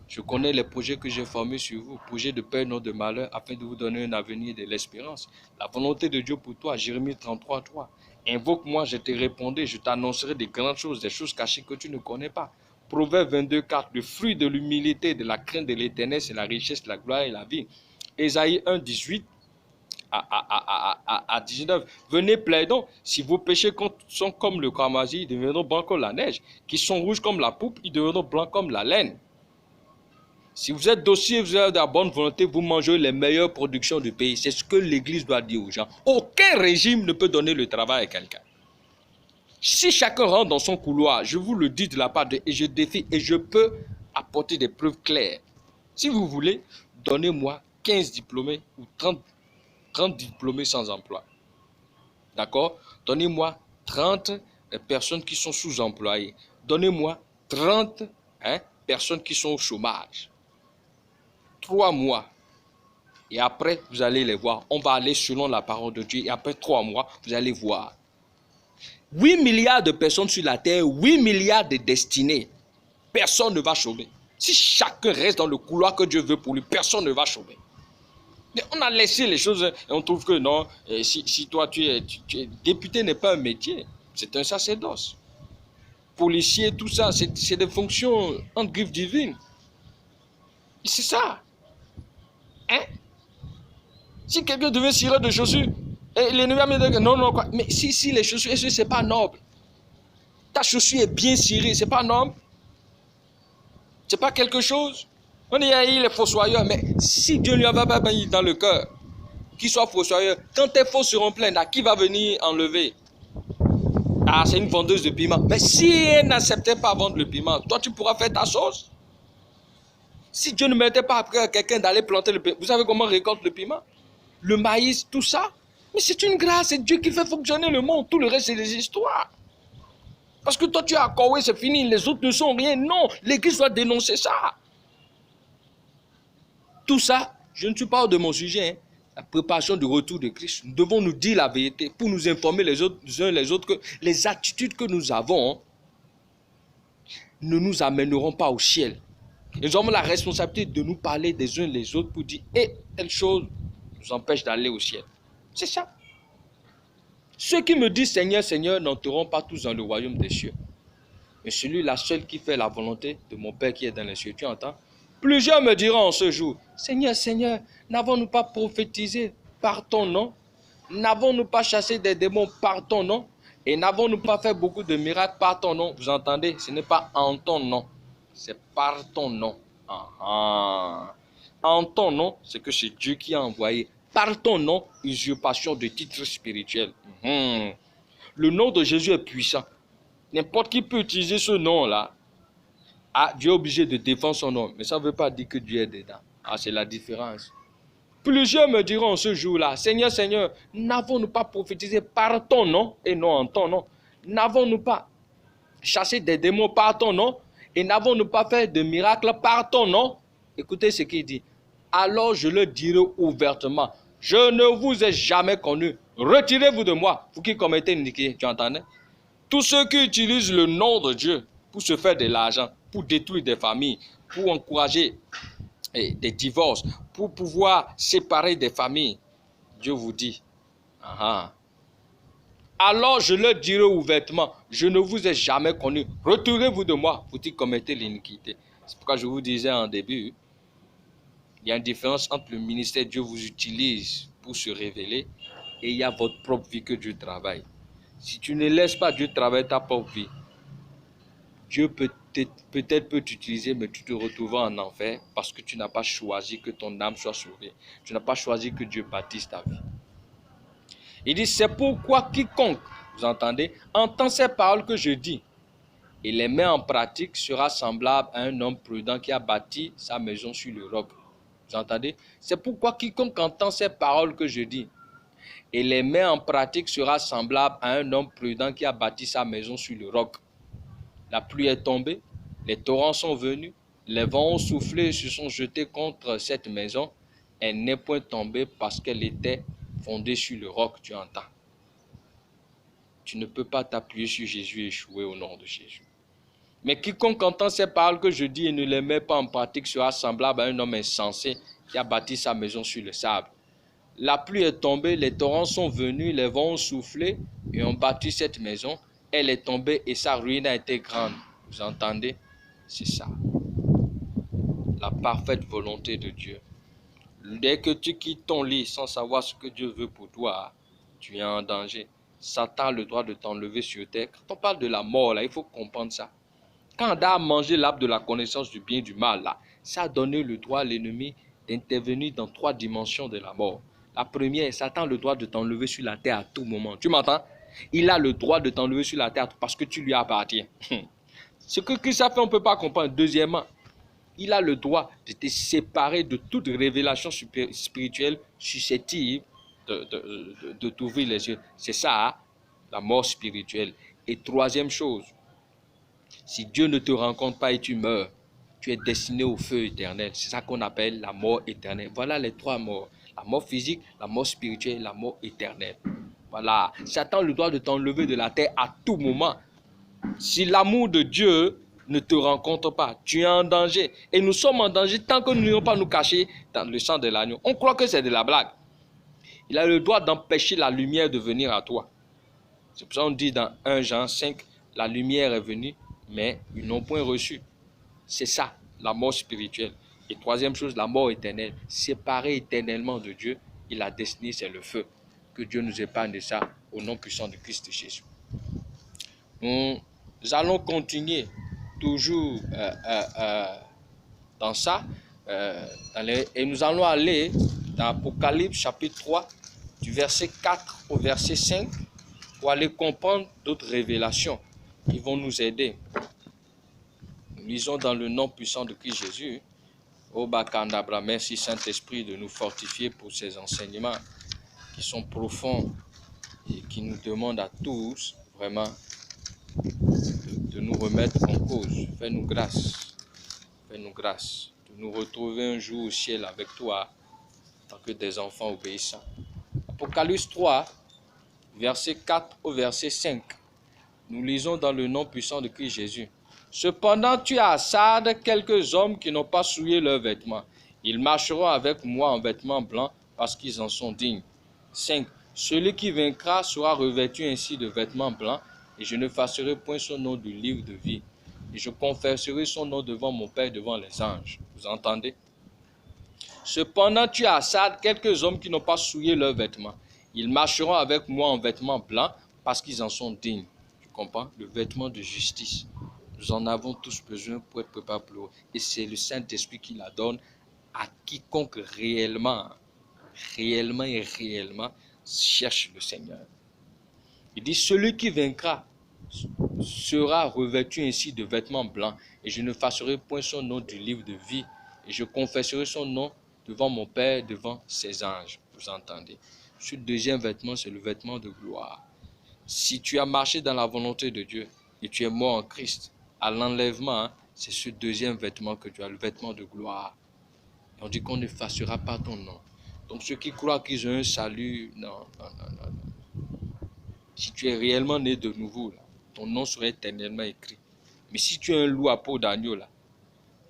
Je connais les projets que j'ai formés sur vous, projets de paix, non de malheur, afin de vous donner un avenir et de l'espérance. La volonté de Dieu pour toi, Jérémie 33, 3. Invoque-moi, je te répondrai, je t'annoncerai des grandes choses, des choses cachées que tu ne connais pas. Proverbe 22, 4. Le fruit de l'humilité, de la crainte de l'Éternel, c'est la richesse, la gloire et la vie. Ésaïe 1, 18 à 19. Venez plaidons, si vos péchés sont comme le cramoisi, ils deviendront blancs comme la neige. Qui sont rouges comme la pourpre, ils deviendront blancs comme la laine. Si vous êtes docile, vous avez de la bonne volonté, vous mangez les meilleures productions du pays. C'est ce que l'Église doit dire aux gens. Aucun régime ne peut donner le travail à quelqu'un. Si chacun rentre dans son couloir, je vous le dis de la part de... Et je défie, et je peux apporter des preuves claires. Si vous voulez, donnez-moi 15 diplômés ou 30 diplômés sans emploi. D'accord? Donnez-moi 30 personnes qui sont sous-employées. Donnez-moi 30 personnes qui sont au chômage. 3 mois. Et après, vous allez les voir. On va aller selon la parole de Dieu. Et après 3 mois, vous allez voir. 8 milliards de personnes sur la terre, 8 milliards de destinées. Personne ne va chômer. Si chacun reste dans le couloir que Dieu veut pour lui, personne ne va chômer. Mais on a laissé les choses et on trouve que non, si toi tu es député n'est pas un métier, c'est un sacerdoce. Policier, tout ça, c'est des fonctions en griffe divine. C'est ça. Hein? Si quelqu'un devait cirer de chaussures, et l'ennemi va me dire que non, non, quoi. Mais si les chaussures, est-ce que c'est pas noble? Ta chaussure est bien cirée, c'est pas noble? C'est pas quelque chose? On dit, il est fossoyeur, mais si Dieu ne lui avait pas mis dans le cœur, qu'il soit fossoyeur, quand tes fosses seront pleines, qui va venir enlever? Ah, c'est une vendeuse de piment. Mais si elle n'acceptait pas vendre le piment, toi tu pourras faire ta sauce. Si Dieu ne mettait pas après à quelqu'un d'aller planter le piment, vous savez comment on récolte le piment? Le maïs, tout ça. Mais c'est une grâce, c'est Dieu qui fait fonctionner le monde. Tout le reste, c'est des histoires. Parce que toi, tu as accordé, c'est fini, les autres ne sont rien. Non, l'Église doit dénoncer ça. Tout ça, je ne suis pas hors de mon sujet. Hein. La préparation du retour de Christ. Nous devons nous dire la vérité pour nous informer les uns les autres que les attitudes que nous avons ne nous amèneront pas au ciel. Et nous avons la responsabilité de nous parler des uns les autres pour dire telle chose nous empêche d'aller au ciel. C'est ça. Ceux qui me disent Seigneur, Seigneur n'entreront pas tous dans le royaume des cieux. Mais celui-là seul qui fait la volonté de mon Père qui est dans les cieux. Tu entends? Plusieurs me diront en ce jour, Seigneur, Seigneur, n'avons-nous pas prophétisé par ton nom? N'avons-nous pas chassé des démons par ton nom? Et n'avons-nous pas fait beaucoup de miracles par ton nom? Vous entendez? Ce n'est pas en ton nom, c'est par ton nom. En ton nom, c'est que c'est Dieu qui a envoyé. Par ton nom, usurpation de titres spirituels. Le nom de Jésus est puissant. N'importe qui peut utiliser ce nom-là. Ah, Dieu est obligé de défendre son nom. Mais ça ne veut pas dire que Dieu est dedans. Ah, c'est la différence. Plusieurs me diront ce jour-là, Seigneur, Seigneur, n'avons-nous pas prophétisé par ton nom et non en ton nom? N'avons-nous pas chassé des démons par ton nom et n'avons-nous pas fait de miracles par ton nom? Écoutez ce qu'il dit. Alors je le dirai ouvertement. Je ne vous ai jamais connu. Retirez-vous de moi, vous qui commettez une iniquité. Tu entendais? Tous ceux qui utilisent le nom de Dieu pour se faire de l'argent, pour détruire des familles, pour encourager des divorces, pour pouvoir séparer des familles, Dieu vous dit, alors je leur dirai ouvertement, je ne vous ai jamais connu, retirez-vous de moi, vous qui commettez l'iniquité. C'est pourquoi je vous disais en début, il y a une différence entre le ministère que Dieu vous utilise pour se révéler et il y a votre propre vie que Dieu travaille. Si tu ne laisses pas Dieu travailler ta propre vie, Dieu peut-être peut t'utiliser, mais tu te retrouveras en enfer parce que tu n'as pas choisi que ton âme soit sauvée. Tu n'as pas choisi que Dieu bâtisse ta vie. Il dit, c'est pourquoi quiconque, vous entendez, entend ces paroles que je dis et les met en pratique sera semblable à un homme prudent qui a bâti sa maison sur le roc. Vous entendez? C'est pourquoi quiconque entend ces paroles que je dis et les met en pratique sera semblable à un homme prudent qui a bâti sa maison sur le roc. La pluie est tombée, les torrents sont venus, les vents ont soufflé et se sont jetés contre cette maison. Elle n'est point tombée parce qu'elle était fondée sur le roc, tu entends. Tu ne peux pas t'appuyer sur Jésus et échouer au nom de Jésus. Mais quiconque entend ces paroles que je dis et ne les met pas en pratique sera semblable à un homme insensé qui a bâti sa maison sur le sable. La pluie est tombée, les torrents sont venus, les vents ont soufflé et ont battu cette maison. Elle est tombée et sa ruine a été grande. Vous entendez? C'est ça. La parfaite volonté de Dieu. Dès que tu quittes ton lit sans savoir ce que Dieu veut pour toi, tu es en danger. Satan a le droit de t'enlever sur terre. Quand on parle de la mort, là, il faut comprendre ça. Quand Adam a mangé l'arbre de la connaissance du bien et du mal, là, ça a donné le droit à l'ennemi d'intervenir dans 3 dimensions de la mort. La première, Satan a le droit de t'enlever sur la terre à tout moment. Tu m'entends? Il a le droit de t'enlever sur la terre parce que tu lui appartiens. Ce que Christ a fait, on ne peut pas comprendre. Deuxièmement, il a le droit de te séparer de toute révélation spirituelle susceptible de t'ouvrir les yeux. C'est ça, hein? La mort spirituelle. Et troisième chose, si Dieu ne te rencontre pas et tu meurs, tu es destiné au feu éternel. C'est ça qu'on appelle la mort éternelle. Voilà les 3 morts. La mort physique, la mort spirituelle, la mort éternelle. Voilà. Satan a le droit de t'enlever de la terre à tout moment. Si l'amour de Dieu ne te rencontre pas, tu es en danger. Et nous sommes en danger tant que nous n'irons pas nous cacher dans le sang de l'agneau. On croit que c'est de la blague. Il a le droit d'empêcher la lumière de venir à toi. C'est pour ça qu'on dit dans 1 Jean 5, la lumière est venue, mais ils n'ont point reçu. C'est ça, la mort spirituelle. Et troisième chose, la mort éternelle. Séparé éternellement de Dieu, et la destinée, c'est le feu. Que Dieu nous épargne de ça, au nom puissant de Christ Jésus. Nous allons continuer toujours dans ça. Et nous allons aller dans Apocalypse chapitre 3, du verset 4 au verset 5, pour aller comprendre d'autres révélations qui vont nous aider. Nous lisons dans le nom puissant de Christ Jésus. Oh Bakandabra, merci Saint-Esprit de nous fortifier pour ces enseignements qui sont profonds et qui nous demandent à tous vraiment de nous remettre en cause. Fais-nous grâce de nous retrouver un jour au ciel avec toi en tant que des enfants obéissants. Apocalypse 3, verset 4 au verset 5. Nous lisons dans le nom puissant de Christ Jésus. Cependant, tu as à Sardes quelques hommes qui n'ont pas souillé leurs vêtements. Ils marcheront avec moi en vêtements blancs parce qu'ils en sont dignes. 5. Celui qui vaincra sera revêtu ainsi de vêtements blancs et je ne effacerai point son nom du livre de vie. Et je confesserai son nom devant mon Père, devant les anges. Vous entendez? Cependant, tu as à Sardes quelques hommes qui n'ont pas souillé leurs vêtements. Ils marcheront avec moi en vêtements blancs parce qu'ils en sont dignes. Tu comprends? Le vêtement de justice. Nous en avons tous besoin pour être préparés pour l'eau. Et c'est le Saint-Esprit qui la donne à quiconque réellement cherche le Seigneur. Il dit, celui qui vaincra sera revêtu ainsi de vêtements blancs, et je ne effacerai point son nom du livre de vie, et je confesserai son nom devant mon Père, devant ses anges. Vous entendez? Ce deuxième vêtement, c'est le vêtement de gloire. Si tu as marché dans la volonté de Dieu, et tu es mort en Christ, à l'enlèvement, c'est ce deuxième vêtement que tu as, le vêtement de gloire. Et on dit qu'on n'effacera pas ton nom. Donc ceux qui croient qu'ils ont un salut, non. Si tu es réellement né de nouveau, là, ton nom sera éternellement écrit. Mais si tu es un loup à peau d'agneau, là,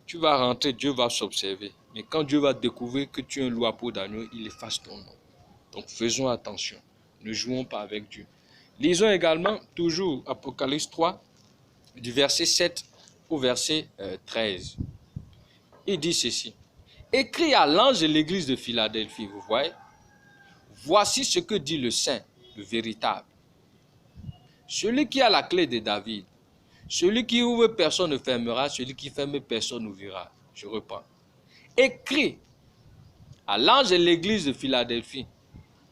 tu vas rentrer, Dieu va s'observer. Mais quand Dieu va découvrir que tu es un loup à peau d'agneau, il efface ton nom. Donc faisons attention. Ne jouons pas avec Dieu. Lisons également, toujours Apocalypse 3, du verset 7 au verset 13. Il dit ceci. Écrit à l'ange de l'église de Philadelphie, vous voyez. Voici ce que dit le Saint, le véritable. Celui qui a la clé de David. Celui qui ouvre, personne ne fermera. Celui qui ferme, personne n'ouvrira. Je reprends. Écrit à l'ange de l'église de Philadelphie.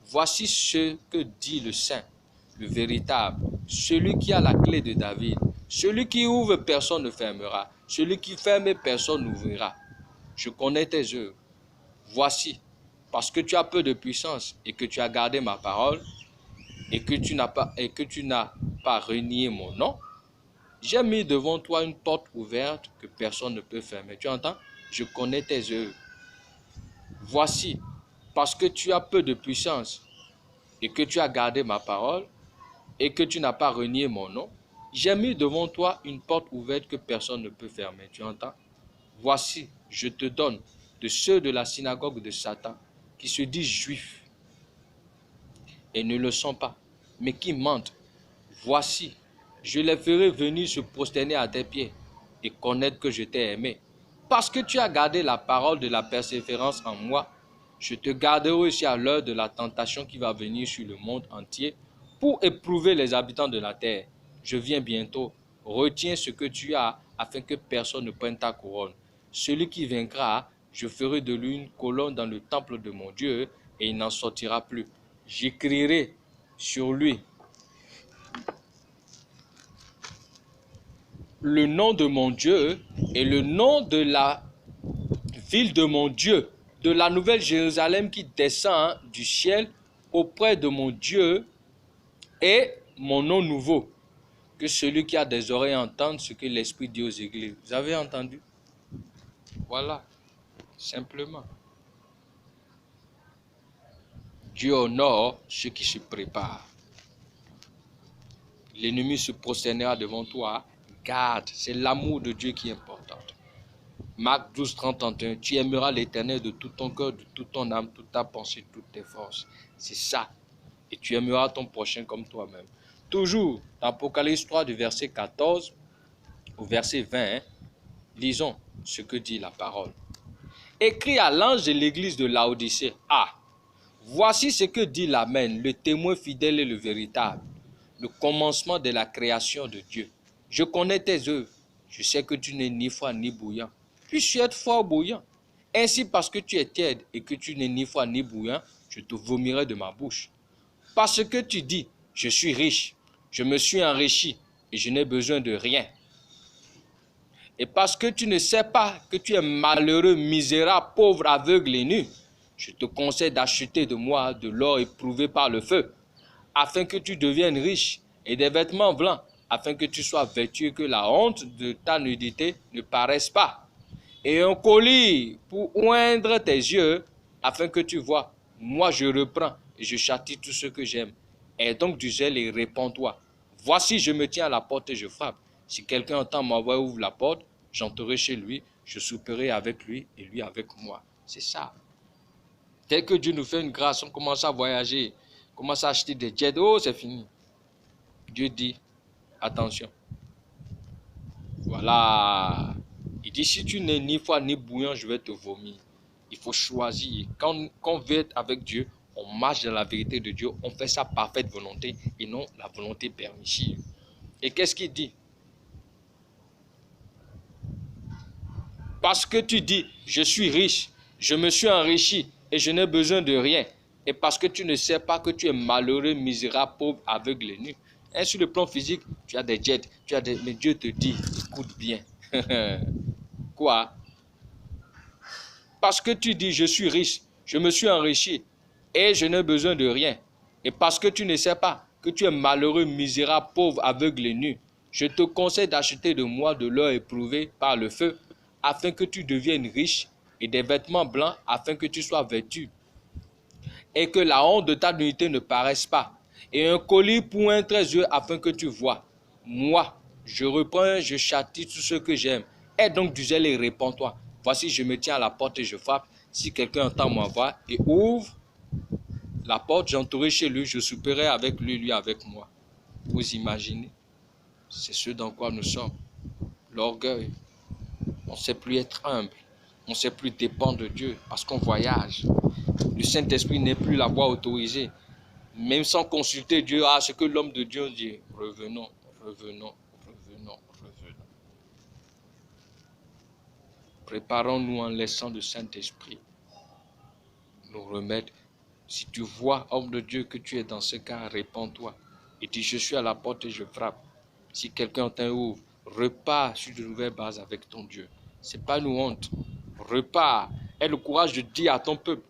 Voici ce que dit le Saint, le véritable. Celui qui a la clé de David. Celui qui ouvre, personne ne fermera. Celui qui ferme, personne n'ouvrira. Je connais tes œuvres. Voici, parce que tu as peu de puissance et que tu as gardé ma parole et que tu n'as pas renié mon nom, j'ai mis devant toi une porte ouverte que personne ne peut fermer. Tu entends? Je connais tes œuvres. Voici, parce que tu as peu de puissance et que tu as gardé ma parole et que tu n'as pas renié mon nom, j'ai mis devant toi une porte ouverte que personne ne peut fermer. Tu entends? Voici, je te donne de ceux de la synagogue de Satan qui se disent juifs et ne le sont pas, mais qui mentent. Voici, je les ferai venir se prosterner à tes pieds et connaître que je t'ai aimé. Parce que tu as gardé la parole de la persévérance en moi, je te garderai aussi à l'heure de la tentation qui va venir sur le monde entier pour éprouver les habitants de la terre. Je viens bientôt. Retiens ce que tu as afin que personne ne prenne ta couronne. Celui qui vaincra, je ferai de lui une colonne dans le temple de mon Dieu et il n'en sortira plus. J'écrirai sur lui le nom de mon Dieu et le nom de la ville de mon Dieu, de la nouvelle Jérusalem qui descend du ciel auprès de mon Dieu et mon nom nouveau. Que celui qui a des oreilles entende ce que l'Esprit dit aux églises. Vous avez entendu? Voilà, simplement. Dieu honore ceux qui se préparent. L'ennemi se prosternera devant toi. Garde, c'est l'amour de Dieu qui est important. Marc 12, 31, tu aimeras l'Éternel de tout ton cœur, de toute ton âme, toute ta pensée, toutes tes forces. C'est ça. Et tu aimeras ton prochain comme toi-même. Toujours dans Apocalypse 3, du verset 14 au verset 20, lisons ce que dit la parole. Écrit à l'ange de l'église de Laodicée. Ah, voici ce que dit l'Amen, le témoin fidèle et le véritable, le commencement de la création de Dieu. Je connais tes œuvres. Je sais que tu n'es ni froid ni bouillant. Puis-tu être froid ou bouillant? Ainsi, parce que tu es tiède et que tu n'es ni froid ni bouillant, je te vomirai de ma bouche. Parce que tu dis, je suis riche, je me suis enrichi et je n'ai besoin de rien. Et parce que tu ne sais pas que tu es malheureux, misérable, pauvre, aveugle et nu, je te conseille d'acheter de moi de l'or éprouvé par le feu, afin que tu deviennes riche, et des vêtements blancs, afin que tu sois vêtu et que la honte de ta nudité ne paraisse pas. Et un collier pour oindre tes yeux, afin que tu vois. Moi je reprends et je châtie tous ceux que j'aime. Aie donc du zèle et réponds-toi. Voici, je me tiens à la porte et je frappe. Si quelqu'un entend ma voix et ouvre la porte, j'entrerai chez lui, je souperai avec lui et lui avec moi. C'est ça. Dès que Dieu nous fait une grâce, on commence à voyager, on commence à acheter des jets. Oh, c'est fini. Dieu dit, attention. Voilà. Il dit, si tu n'es ni froid ni bouillant, je vais te vomir. Il faut choisir. Quand on veut être avec Dieu, on marche dans la vérité de Dieu, on fait sa parfaite volonté et non la volonté permissive. Et qu'est-ce qu'il dit? Parce que tu dis, je suis riche, je me suis enrichi et je n'ai besoin de rien. Et parce que tu ne sais pas que tu es malheureux, misérable, pauvre, aveugle et nu. Et sur le plan physique, tu as des jets, mais Dieu te dit, écoute bien. Quoi? Parce que tu dis, je suis riche, je me suis enrichi et je n'ai besoin de rien. Et parce que tu ne sais pas que tu es malheureux, misérable, pauvre, aveugle et nu, je te conseille d'acheter de moi de l'or éprouvé par le feu, afin que tu deviennes riche, et des vêtements blancs, afin que tu sois vêtu, et que la honte de ta nudité ne paraisse pas, et un collier pour un trésor, afin que tu vois. Moi, je reprends, je châtie tout ce que j'aime. Aie donc du zèle et réponds-toi. Voici, je me tiens à la porte et je frappe. Si quelqu'un entend ma voix et ouvre la porte, j'entrerai chez lui, je souperai avec lui, lui avec moi. Vous imaginez? C'est ce dans quoi nous sommes. L'orgueil. On ne sait plus être humble. On ne sait plus dépendre de Dieu parce qu'on voyage. Le Saint-Esprit n'est plus la voie autorisée. Même sans consulter Dieu, ce que l'homme de Dieu dit. Revenons, revenons, revenons, revenons. Préparons-nous en laissant le Saint-Esprit nous remettre. Si tu vois, homme de Dieu, que tu es dans ce cas, réponds-toi. Et dis, je suis à la porte et je frappe. Si quelqu'un t'ouvre, repars sur de nouvelles bases avec ton Dieu. Ce n'est pas une honte. Repars. Aie le courage de dire à ton peuple,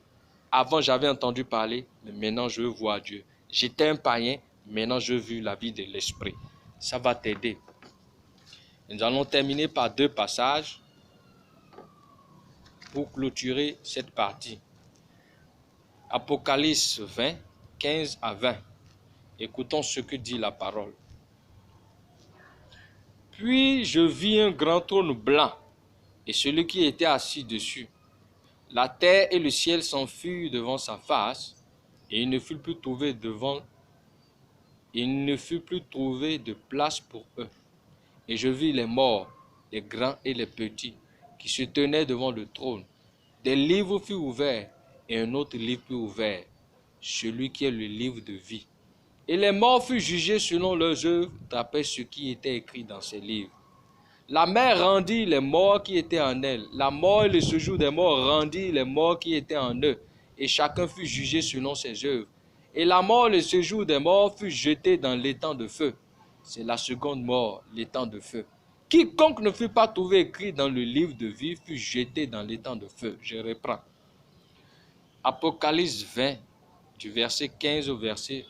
Avant, j'avais entendu parler, mais maintenant, je veux voir Dieu. J'étais un païen, maintenant, je veux la vie de l'esprit. Ça va t'aider. Nous allons terminer par 2 passages pour clôturer cette partie. Apocalypse 20, 15 à 20. Écoutons ce que dit la parole. Puis je vis un grand trône blanc et celui qui était assis dessus. La terre et le ciel s'enfuirent devant sa face et il ne fut plus trouvé de place pour eux. Et je vis les morts, les grands et les petits, qui se tenaient devant le trône. Des livres furent ouverts, et un autre livre fut ouvert, celui qui est le livre de vie. Et les morts furent jugés selon leurs œuvres, d'après ce qui était écrit dans ces livres. La mer rendit les morts qui étaient en elle. La mort et le séjour des morts rendit les morts qui étaient en eux, et chacun fut jugé selon ses œuvres. Et la mort et le séjour des morts fut jeté dans l'étang de feu. C'est la seconde mort, l'étang de feu. Quiconque ne fut pas trouvé écrit dans le livre de vie fut jeté dans l'étang de feu. Je reprends. Apocalypse 20, du verset 11 au verset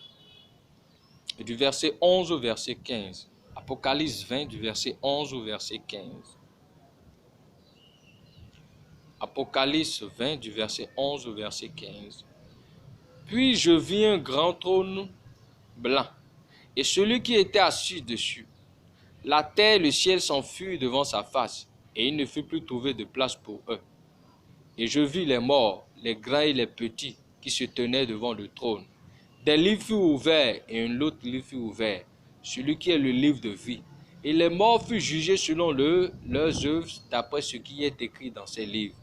15. Apocalypse 20, du verset 11 au verset 15. Apocalypse 20, du verset 11 au verset 15. Puis je vis un grand trône blanc, et celui qui était assis dessus. La terre et le ciel s'enfuirent devant sa face, et il ne fut plus trouvé de place pour eux. Et je vis les morts, les grands et les petits, qui se tenaient devant le trône. Des livres furent ouverts, et un autre livre fut ouvert, celui qui est le livre de vie. Et les morts furent jugés selon leurs œuvres, d'après ce qui est écrit dans ces livres.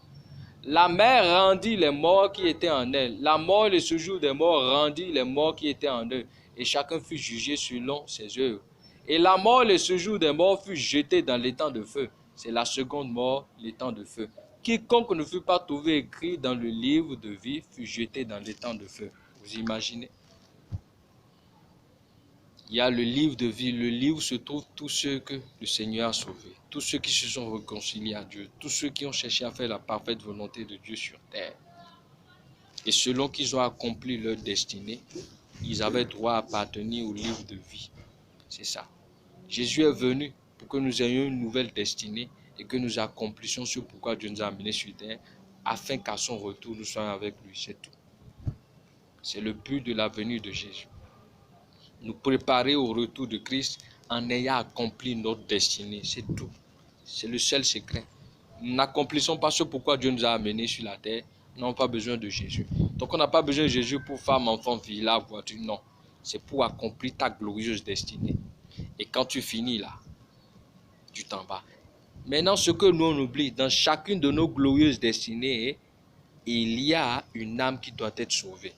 La mer rendit les morts qui étaient en elle. La mort et le séjour des morts rendit les morts qui étaient en eux, et chacun fut jugé selon ses œuvres. Et la mort et le séjour des morts fut jeté dans l'étang de feu. C'est la seconde mort, l'étang de feu. Quiconque ne fut pas trouvé écrit dans le livre de vie fut jeté dans l'étang de feu. Vous imaginez? Il y a le livre de vie. Le livre où se trouvent tous ceux que le Seigneur a sauvés. Tous ceux qui se sont réconciliés à Dieu. Tous ceux qui ont cherché à faire la parfaite volonté de Dieu sur terre. Et selon qu'ils ont accompli leur destinée, ils avaient droit à appartenir au livre de vie. C'est ça. Jésus est venu pour que nous ayons une nouvelle destinée et que nous accomplissions ce pourquoi Dieu nous a amenés sur terre, afin qu'à son retour, nous soyons avec lui. C'est tout. C'est le but de la venue de Jésus. Nous préparer au retour de Christ en ayant accompli notre destinée. C'est tout. C'est le seul secret. Nous n'accomplissons pas ce pourquoi Dieu nous a amenés sur la terre. Nous n'avons pas besoin de Jésus. Donc on n'a pas besoin de Jésus pour femme, enfant, villa, voiture. Non. C'est pour accomplir ta glorieuse destinée. Et quand tu finis là, tu t'en vas. Maintenant, ce que nous on oublie, dans chacune de nos glorieuses destinées, il y a une âme qui doit être sauvée.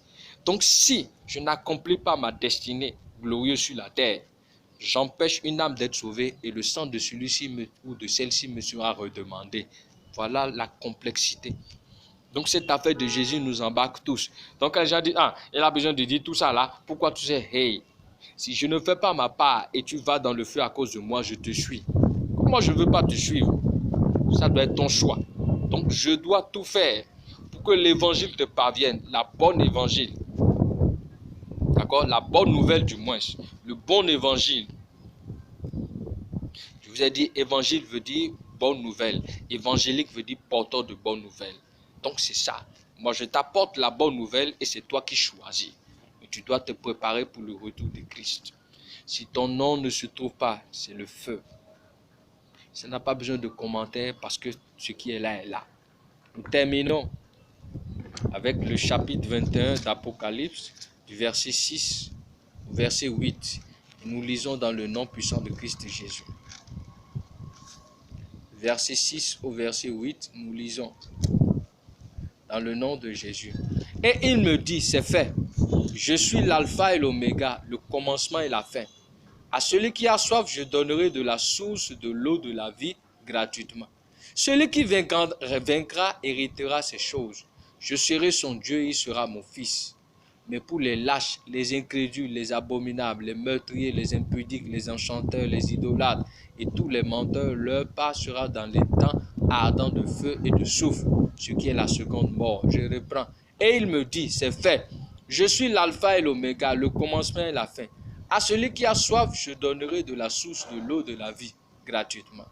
Donc si je n'accomplis pas ma destinée glorieuse sur la terre, j'empêche une âme d'être sauvée et le sang de celui-ci ou de celle-ci me sera redemandé. Voilà la complexité. Donc cette affaire de Jésus nous embarque tous. Donc quand les gens disent, il a besoin de dire tout ça là, pourquoi tu sais, hey, si je ne fais pas ma part et tu vas dans le feu à cause de moi, je te suis. Moi, je ne veux pas te suivre. Ça doit être ton choix. Donc, je dois tout faire pour que l'évangile te parvienne. La bonne évangile. D'accord? La bonne nouvelle du moins. Le bon évangile. Je vous ai dit, évangile veut dire bonne nouvelle. Évangélique veut dire porteur de bonne nouvelle. Donc, c'est ça. Moi, je t'apporte la bonne nouvelle et c'est toi qui choisis. Mais tu dois te préparer pour le retour de Christ. Si ton nom ne se trouve pas, c'est le feu. Ça n'a pas besoin de commentaires parce que ce qui est là est là. Nous terminons avec le chapitre 21 d'Apocalypse, du verset 6 au verset 8. Nous lisons dans le nom puissant de Christ Jésus. Verset 6 au verset 8, nous lisons dans le nom de Jésus. Et il me dit, c'est fait. Je suis l'alpha et l'oméga, le commencement et la fin. À celui qui a soif, je donnerai de la source de l'eau de la vie gratuitement. Celui qui vaincra héritera ces choses. Je serai son Dieu et il sera mon fils. Mais pour les lâches, les incrédules, les abominables, les meurtriers, les impudiques, les enchanteurs, les idolâtres et tous les menteurs, leur part sera dans les temps ardents de feu et de soufre, ce qui est la seconde mort. Je reprends. Et il me dit, c'est fait. Je suis l'alpha et l'oméga, le commencement et la fin. À celui qui a soif, je donnerai de la source de l'eau de la vie gratuitement.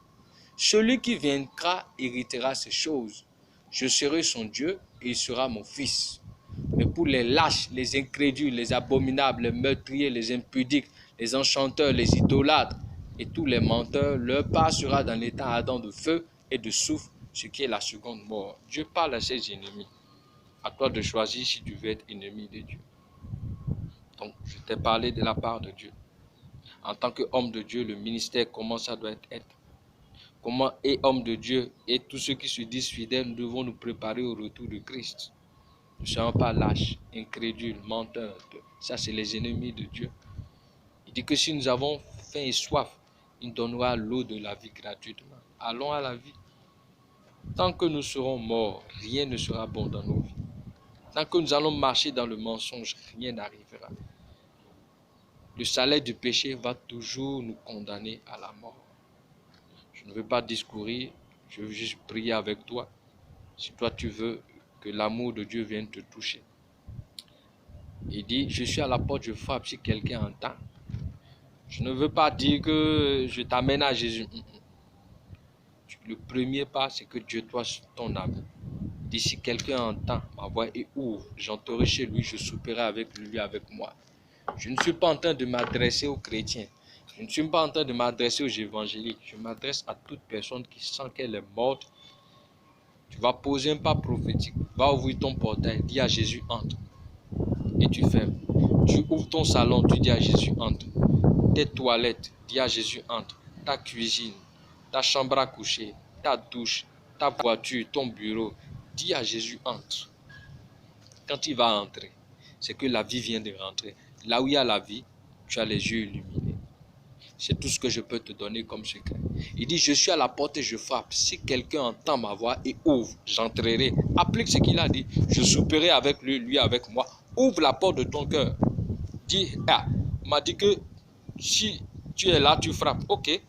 Celui qui vaincra héritera ces choses. Je serai son Dieu et il sera mon fils. Mais pour les lâches, les incrédules, les abominables, les meurtriers, les impudiques, les enchanteurs, les idolâtres et tous les menteurs, leur part sera dans l'état ardent de feu et de soufre, ce qui est la seconde mort. Dieu parle à ses ennemis. À toi de choisir si tu veux être ennemi de Dieu. Donc, je t'ai parlé de la part de Dieu. En tant qu'homme de Dieu, le ministère, comment ça doit être? Comment, et homme de Dieu, et tous ceux qui se disent fidèles, nous devons nous préparer au retour de Christ. Ne soyons pas lâches, incrédules, menteurs. Ça, c'est les ennemis de Dieu. Il dit que si nous avons faim et soif, il nous donnera l'eau de la vie gratuitement. Allons à la vie. Tant que nous serons morts, rien ne sera bon dans nos vies. Tant que nous allons marcher dans le mensonge, rien n'arrivera. Le salaire du péché va toujours nous condamner à la mort. Je ne veux pas discourir, je veux juste prier avec toi. Si toi tu veux que l'amour de Dieu vienne te toucher. Il dit, je suis à la porte, je frappe si quelqu'un entend. Je ne veux pas dire que je t'amène à Jésus. Le premier pas, c'est que Dieu soit ton ami. D'ici quelqu'un entend ma voix et ouvre, j'entrerai chez lui, je souperai avec lui, avec moi. Je ne suis pas en train de m'adresser aux chrétiens. Je ne suis pas en train de m'adresser aux évangéliques. Je m'adresse à toute personne qui sent qu'elle est morte. Tu vas poser un pas prophétique. Va ouvrir ton portail. Dis à Jésus, entre. Et tu fermes. Tu ouvres ton salon. Tu dis à Jésus, entre. Tes toilettes. Dis à Jésus, entre. Ta cuisine. Ta chambre à coucher. Ta douche. Ta voiture. Ton bureau. Dis à Jésus, entre. Quand il va entrer, c'est que la vie vient de rentrer. Là où il y a la vie, tu as les yeux illuminés. C'est tout ce que je peux te donner comme secret. Il dit, je suis à la porte et je frappe. Si quelqu'un entend ma voix et ouvre, j'entrerai. Applique ce qu'il a dit. Je souperai avec lui, lui avec moi. Ouvre la porte de ton cœur. Dis, on m'a dit que si tu es là, tu frappes. Ok.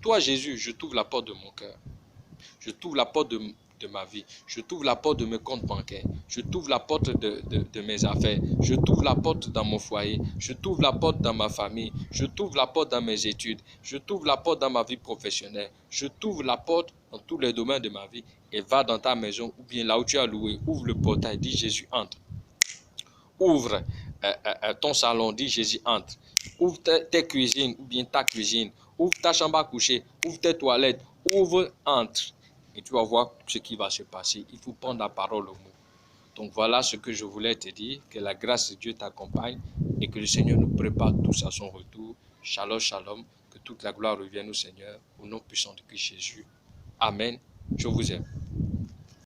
Toi, Jésus, je t'ouvre la porte de mon cœur. Je t'ouvre la porte de ma vie. Je t'ouvre la porte de mes comptes bancaires. Je t'ouvre la porte de mes affaires. Je t'ouvre la porte dans mon foyer. Je t'ouvre la porte dans ma famille. Je t'ouvre la porte dans mes études. Je t'ouvre la porte dans ma vie professionnelle. Je t'ouvre la porte dans tous les domaines de ma vie. Et va dans ta maison ou bien là où tu as loué. Ouvre le portail. Dis Jésus, entre. Ouvre ton salon. Dis Jésus, entre. Ouvre tes cuisines ou bien ta cuisine. Ouvre ta chambre à coucher. Ouvre tes toilettes. Ouvre, entre. Et tu vas voir ce qui va se passer. Il faut prendre la parole au mot. Donc voilà ce que je voulais te dire. Que la grâce de Dieu t'accompagne et que le Seigneur nous prépare tous à son retour. Shalom, shalom. Que toute la gloire revienne au Seigneur. Au nom puissant de Christ Jésus. Amen. Je vous aime.